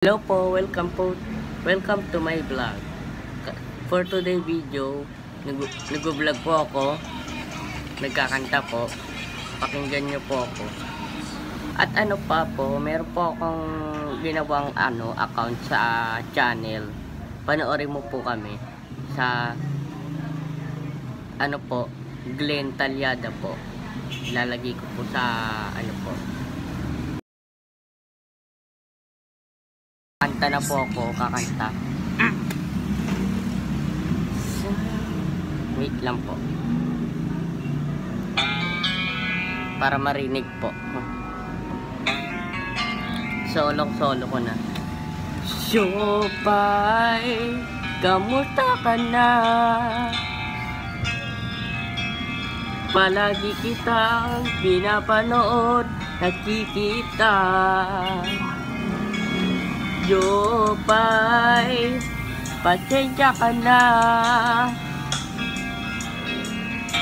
Hello po, welcome to my vlog. For today video, nag-vlog po ako, nagkakanta po, pakinggan nyo po ako. At ano pa po, meron po akong ginawang account sa channel. Panoorin mo po kami sa Glenn Talyada po. Lalagay ko po sa po. Kanta na po ako, kakanta. Wait lang po. Para marinig po. Solo ko na. Siopay, kamusta ka na? Palagi kitang pinapanood, nakikita. Siopay, pasensya ka na.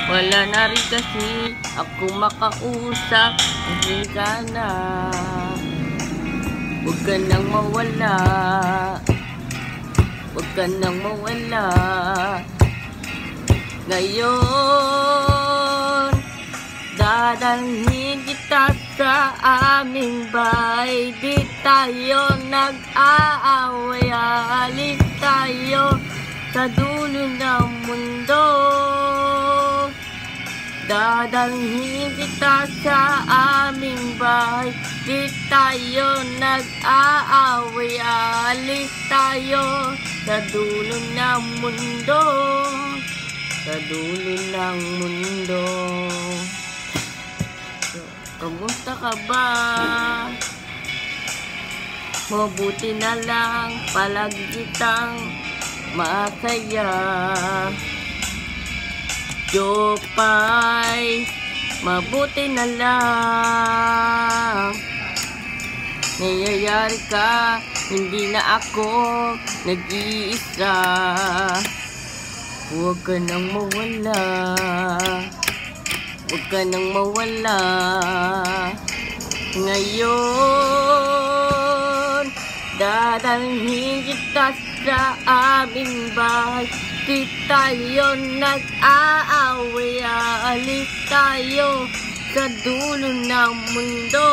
Wala na rin kasi ako makausap. Hindi ka na. Huwag ka nang mawala. Huwag ka nang mawala. Ngayon, dadalhin kita sa aming bahay. Di tayo nag-aaway. Alis tayo sa dulo ng mundo. Dadalhin kita sa aming bahay. Di tayo nag-aaway. Alis tayo sa dulo ng mundo. Sa dulo ng mundo. Kamusta ka ba? Mabuti na lang, palagi kitang masaya. Siopay, mabuti na lang. Nangyayari ka, hindi na ako nag-iisa. Huwag ka nang mawala. Huwag ka nang mawala. Ngayon, dadalhin kita sa aming bahay. Di tayo nag-aaway. Alis tayo sa dulo ng mundo.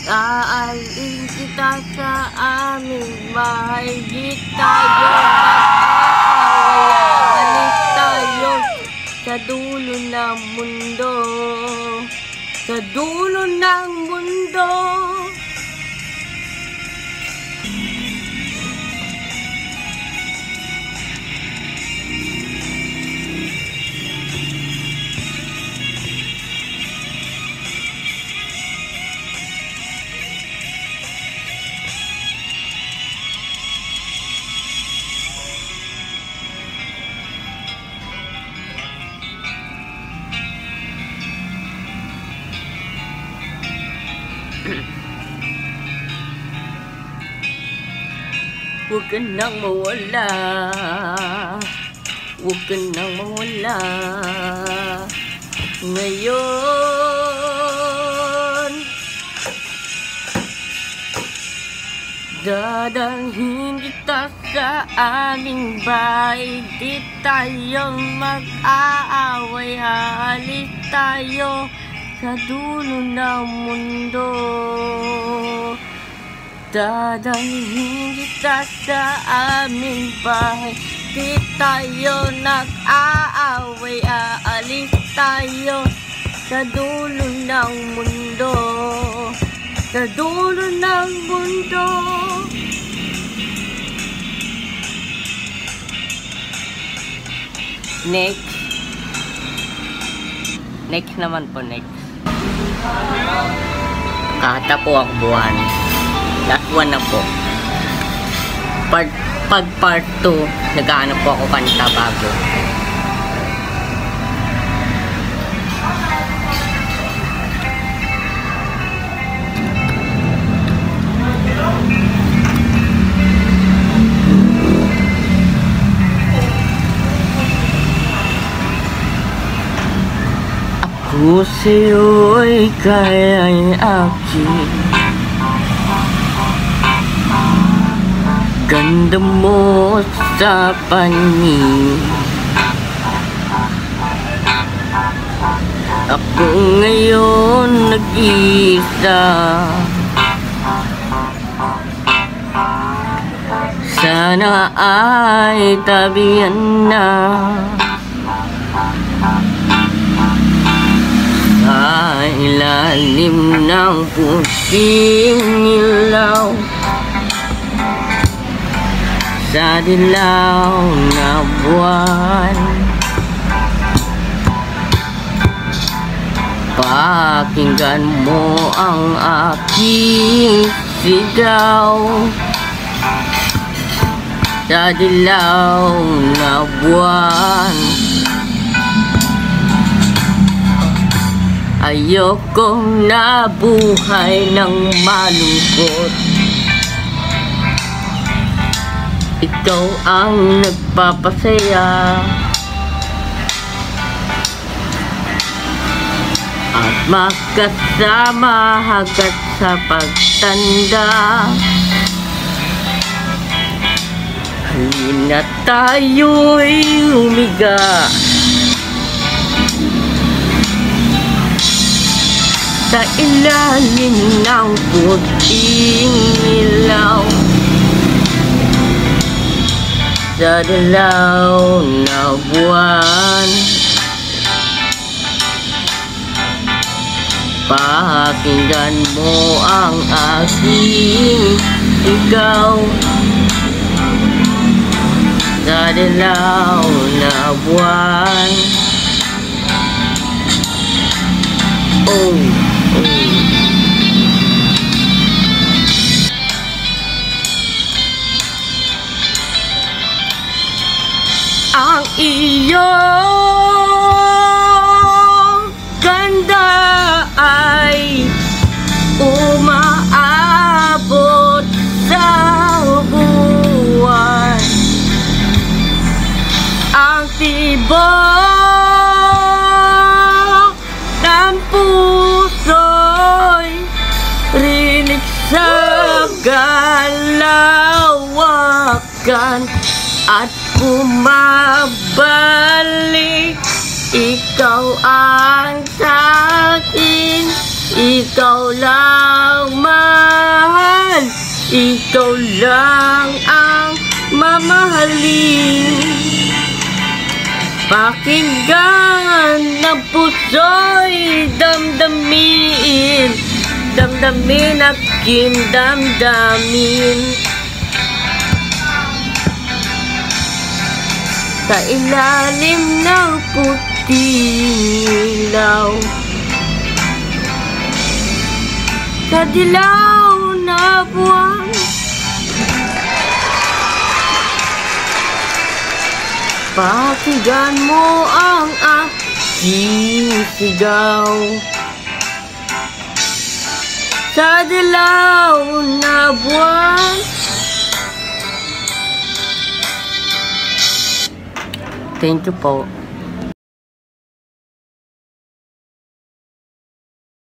Aalin kita sa aming bahay. Di tayo nag-aaway. Alis tayo sa dulo ng mundo. Sa dulo ng mundo. Huwag ka nang mawala. Huwag ka nang mawala. Ngayon, dadalhin kita sa aming bahay. Di tayo mag-aaway. Alis tayo sa dulo ng mundo. Dadalhin kita sa aming bahay. Di tayo nag-aaway. Aalis tayo sa dulo ng mundo. Sa dulo ng mundo. Next naman po, next. Kata po ang buwan. Last one na po. Pag part 2, nag-aano po ako kanta bago. Ako sa'yo'y kaya'y aking Ganda mo sa paningin, ako ngayon nag-iisa. Sana ay tabihan na sa ilalim ng puting ilaw, sa dilaw na buwan. Pakinggan mo ang aking sigaw, sa dilaw na buwan. Ayokong nabuhay ng malungkot, ikaw ang nagpapasaya at makasama hanggat sa pagtanda. Halina tayo'y humiga sa ilalim ng puting ilaw, sa dilaw na buwan. Pakinggan mo ang aking sigaw, sa dilaw na buwan. Oh, oh. Ang iyong ganda ay umaabot sa buwan. Ang tibok ng puso'y rinig sa galawakan at bumabalik. Ikaw ang sa'kin, ikaw lang mahal, ikaw lang ang mamahalin. Pakinggan ng puso'y damdamin, damdamin aking damdamin. Sa ilalim ng puting ilaw, sa dilaw na buwan. Pakinggan mo ang aking sigaw, sa dilaw na buwan. Thank you po.